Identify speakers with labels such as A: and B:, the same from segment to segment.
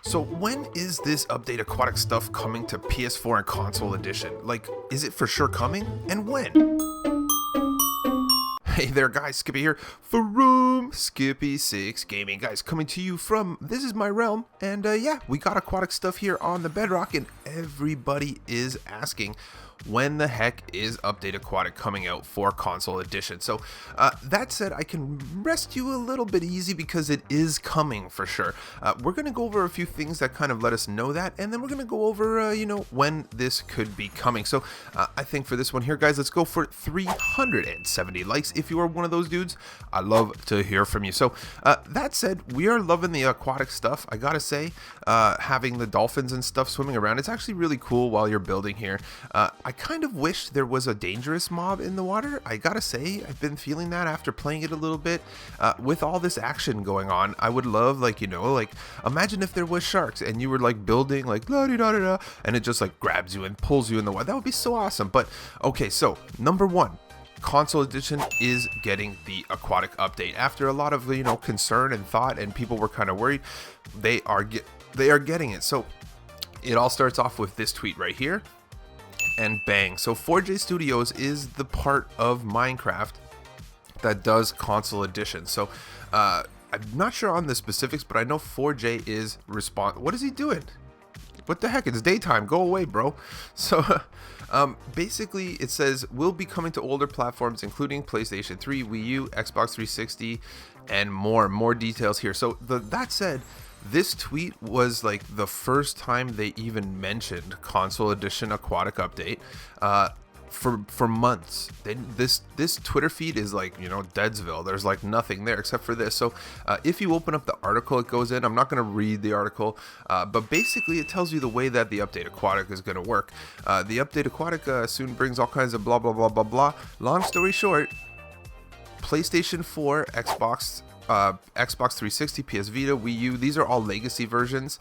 A: So when is this update Aquatic stuff coming to PS4 and console edition? Like, is it for sure coming? And when? Hey there guys, Skippy here from Skippy6 Gaming. Guys, coming to you from This Is My Realm. And yeah, we got Aquatic stuff here on the bedrock and everybody is asking, when the heck is Update Aquatic coming out for console edition? So that said, I can rest you a little bit easy because it is coming for sure. We're going to go over a few things that kind of let us know that, and then we're going to go over, when this could be coming. So I think for this one here, guys, let's go for 370 likes. If you are one of those dudes, I love to hear from you. So that said, we are loving the Aquatic stuff. I gotta say, having the dolphins and stuff swimming around, it's actually really cool while you're building here. I kind of wish there was a dangerous mob in the water. I gotta say, I've been feeling that after playing it a little bit. With all this action going on, I would love, imagine if there was sharks and you were like building like la-di-da-da-da, and it just like grabs you and pulls you in the water. That would be so awesome. But okay, so number one, console edition is getting the Aquatic update. After a lot of concern and thought, and people were kind of worried, they are getting it. So it all starts off with this tweet right here. And bang. So 4J Studios is the part of Minecraft that does console edition. So I'm not sure on the specifics, but I know 4J is what is he doing? What the heck? It's daytime. Go away, bro. So basically it says will be coming to older platforms including PlayStation 3, Wii U, Xbox 360, and more details here. So that said, this tweet was like the first time they even mentioned console edition Aquatic update for months. This Twitter feed is like, Deadsville. There's like nothing there except for this. So if you open up the article it goes in, I'm not going to read the article, but basically it tells you the way that the update Aquatic is going to work. The update Aquatic soon brings all kinds of blah blah blah blah blah. Long story short, PlayStation 4, Xbox 360, PS Vita, Wii U, these are all legacy versions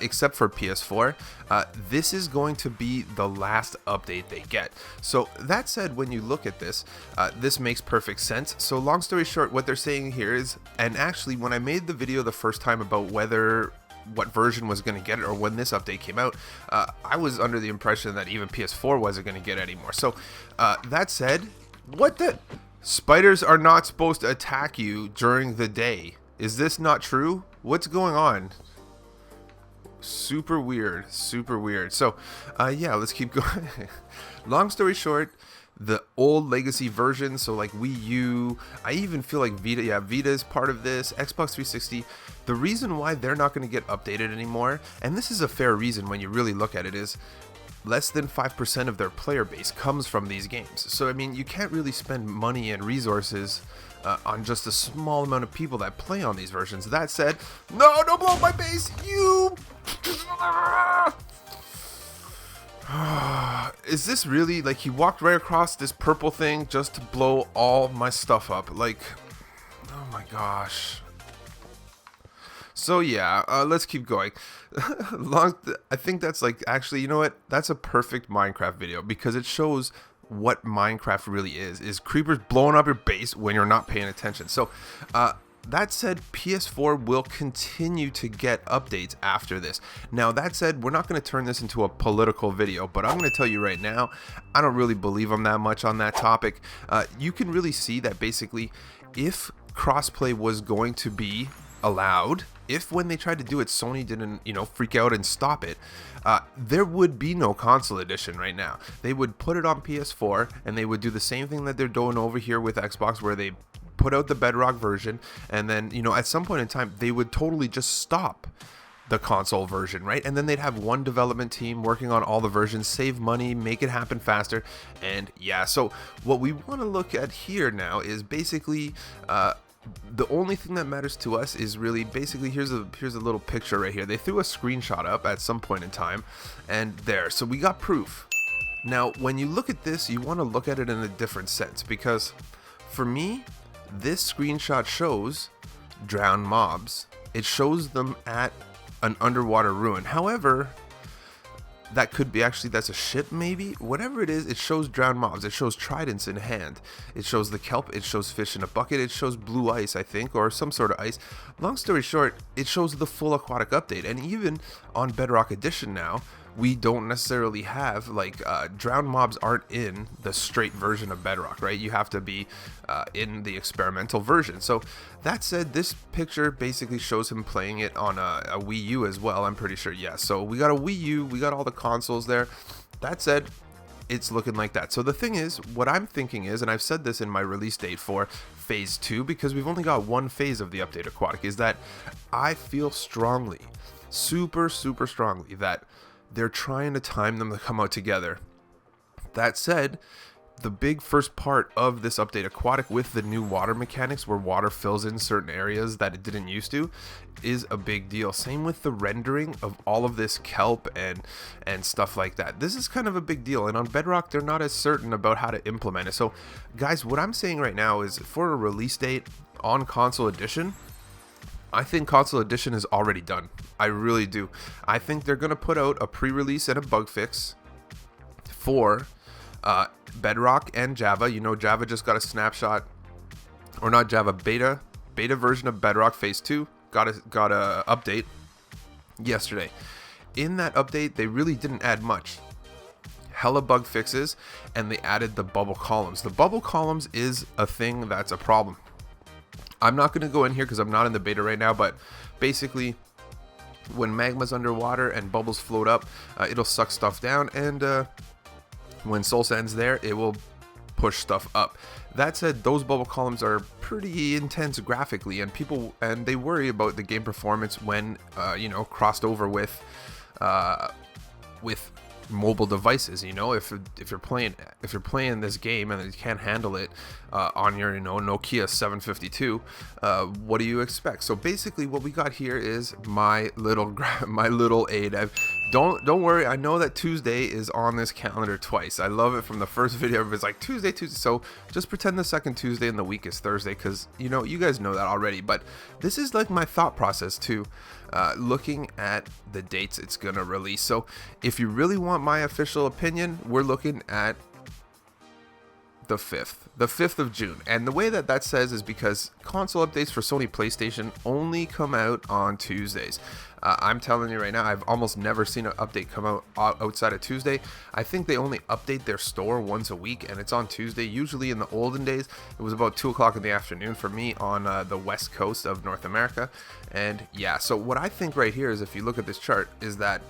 A: except for PS4. This is going to be the last update they get. So that said, when you look at this, this makes perfect sense. So long story short, what they're saying here is, and actually when I made the video the first time about what version was going to get it or when this update came out, I was under the impression that even PS4 wasn't going to get it anymore. So that said, spiders are not supposed to attack you during the day. Is this not true? What's going on? Super weird, super weird. So, yeah, let's keep going. Long story short, the old legacy version, so like Wii U, I even feel like Vita is part of this, Xbox 360. The reason why they're not going to get updated anymore, and this is a fair reason when you really look at it, is less than 5% of their player base comes from these games. So, I mean, you can't really spend money and resources on just a small amount of people that play on these versions. That said, no, don't blow up my base, you! Is this really, like, he walked right across this purple thing just to blow all my stuff up? Like, oh my gosh. So yeah, let's keep going. I think that's like, actually, you know what? That's a perfect Minecraft video because it shows what Minecraft really is creepers blowing up your base when you're not paying attention. So that said, PS4 will continue to get updates after this. Now that said, we're not going to turn this into a political video, but I'm going to tell you right now, I don't really believe them that much on that topic. You can really see that basically if crossplay was going to be allowed, if when they tried to do it Sony didn't freak out and stop it, there would be no console edition right now. They would put it on PS4 and they would do the same thing that they're doing over here with Xbox, where they put out the bedrock version and then at some point in time they would totally just stop the console version, right? And then they'd have one development team working on all the versions, save money, make it happen faster. And yeah, so what we want to look at here now is basically the only thing that matters to us is really basically here's a little picture right here. They threw a screenshot up at some point in time, and there, so we got proof. Now when you look at this, you want to look at it in a different sense, because for me this screenshot shows drowned mobs. It shows them at an underwater ruin. However, that could be actually, that's a ship maybe, whatever it is. It shows drowned mobs, it shows tridents in hand, it shows the kelp, it shows fish in a bucket, it shows blue ice, I think, or some sort of ice. Long story short, it shows the full aquatic update. And even on Bedrock Edition now, we don't necessarily have like drowned mobs aren't in the straight version of Bedrock, right? You have to be in the experimental version. So that said, this picture basically shows him playing it on a Wii U as well, I'm pretty sure. Yeah, so we got a Wii U, we got all the consoles there. That said, it's looking like that. So the thing is, what I'm thinking is, and I've said this in my release date for phase 2, because we've only got one phase of the update Aquatic, is that I feel strongly, super strongly, that they're trying to time them to come out together. That said, the big first part of this update Aquatic, with the new water mechanics where water fills in certain areas that it didn't used to, is a big deal. Same with the rendering of all of this kelp and stuff like that. This is kind of a big deal, and on Bedrock they're not as certain about how to implement it. So guys, what I'm saying right now is, for a release date on console edition, I think console edition is already done. I really do. I think they're going to put out a pre-release and a bug fix for Bedrock and Java. You know, Java just got a snapshot, or not Java, beta version of Bedrock phase 2 got a update yesterday. In that update, they really didn't add much. Hella bug fixes, and they added the bubble columns. The bubble columns is a thing that's a problem. I'm not going to go in here because I'm not in the beta right now, but basically when magma's underwater and bubbles float up, it'll suck stuff down, and when soul sand's there, it will push stuff up. That said, those bubble columns are pretty intense graphically, and they worry about the game performance when you know, crossed over with mobile devices. You know, if you're playing this game and you can't handle it on your, you know, Nokia 752, what do you expect? So basically what we got here is my little aid. Don't worry, I know that Tuesday is on this calendar twice. I love it. From the first video, everybody's like Tuesday, so just pretend the second Tuesday in the week is Thursday, because you know, you guys know that already. But this is like my thought process too, looking at the dates it's gonna release. So if you really want my official opinion, we're looking at the 5th of June. And the way that says is because console updates for Sony PlayStation only come out on Tuesdays. I'm telling you right now, I've almost never seen an update come out outside of Tuesday. I think they only update their store once a week, and it's on Tuesday. Usually in the olden days, it was about 2 o'clock in the afternoon for me on the west coast of North America. And yeah, so what I think right here is, if you look at this chart, is that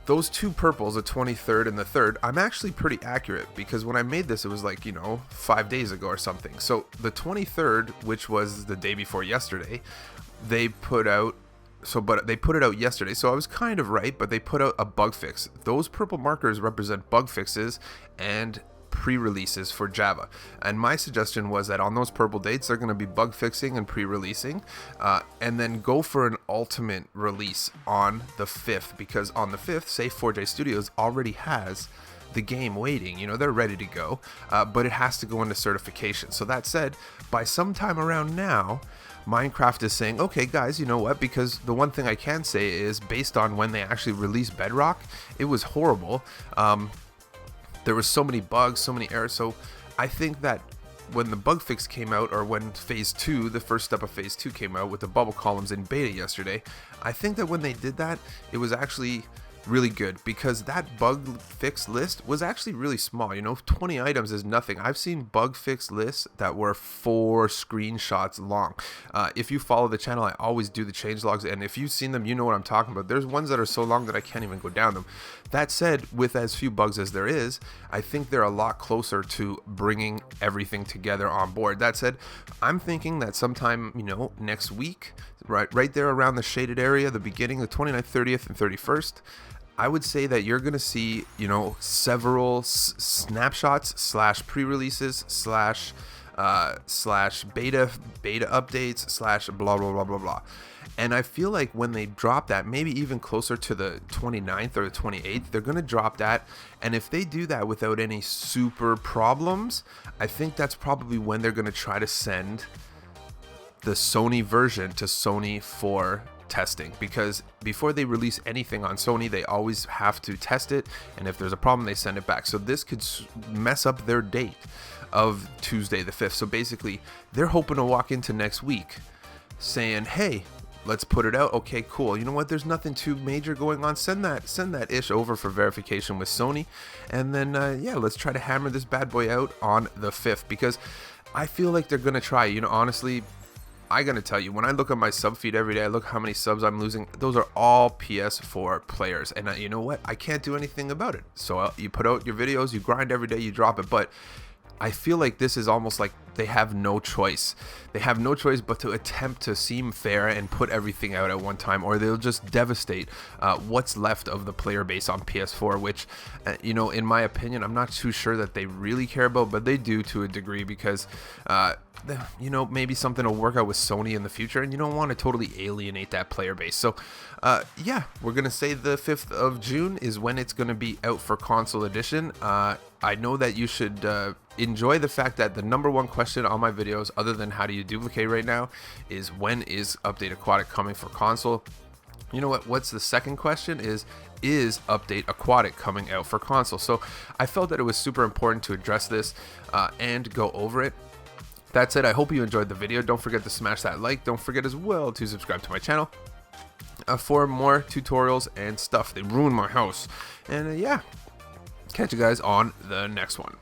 A: those two purples, the 23rd and the 3rd, I'm actually pretty accurate, because when I made this, it was like, you know, 5 days ago or something. So the 23rd, which was the day before yesterday, they put out, they put it out yesterday, so I was kind of right, but they put out a bug fix. Those purple markers represent bug fixes and pre-releases for Java, and my suggestion was that on those purple dates, they're going to be bug fixing and pre-releasing, and then go for an ultimate release on the 5th, because on the 5th, Safe 4J Studios already has the game waiting. You know, they're ready to go, but it has to go into certification. So that said, by sometime around now, Minecraft is saying, okay guys, you know what, because the one thing I can say is, based on when they actually released Bedrock, it was horrible. There was so many bugs, so many errors. So I think that when the bug fix came out, or when phase 2, the first step of phase 2 came out with the bubble columns in beta yesterday, I think that when they did that, it was actually really good, because that bug fix list was actually really small. You know, 20 items is nothing. I've seen bug fix lists that were 4 screenshots long. If you follow the channel, I always do the change logs, and if you've seen them, you know what I'm talking about. There's ones that are so long that I can't even go down them. That said, with as few bugs as there is, I think they're a lot closer to bringing everything together on board. That said, I'm thinking that sometime, you know, next week, right there around the shaded area, the beginning, the 29th, 30th, and 31st, I would say that you're going to see, you know, several snapshots slash pre-releases slash beta updates slash blah, blah, blah, blah, blah. And I feel like when they drop that, maybe even closer to the 29th or the 28th, they're going to drop that. And if they do that without any super problems, I think that's probably when they're going to try to send the Sony version to Sony for testing, because before they release anything on Sony, they always have to test it, and if there's a problem, they send it back. So this could mess up their date of Tuesday the 5th. So basically, they're hoping to walk into next week saying, hey, let's put it out. Okay, cool. You know what? There's nothing too major going on. Send that ish over for verification with Sony, and then yeah, let's try to hammer this bad boy out on the 5th, because I feel like they're gonna try. You know, honestly, I gotta tell you, when I look at my sub feed every day, I look how many subs I'm losing. Those are all PS4 players, and you know what? I can't do anything about it. So you put out your videos, you grind every day, you drop it, but I feel like this is almost like they have no choice. They have no choice but to attempt to seem fair and put everything out at one time, or they'll just devastate what's left of the player base on PS4, which, you know, in my opinion, I'm not too sure that they really care about, but they do to a degree, because you know, maybe something will work out with Sony in the future, and you don't want to totally alienate that player base. So yeah, we're gonna say the 5th of June is when it's gonna be out for console edition. I know that you should enjoy the fact that the number 1 question on my videos, other than how do you duplicate right now, is when is Update Aquatic coming for console? You know what? What's the second question is Update Aquatic coming out for console? So I felt that it was super important to address this and go over it. That's it. I hope you enjoyed the video. Don't forget to smash that like. Don't forget as well to subscribe to my channel for more tutorials and stuff. They ruined my house. And yeah, catch you guys on the next one.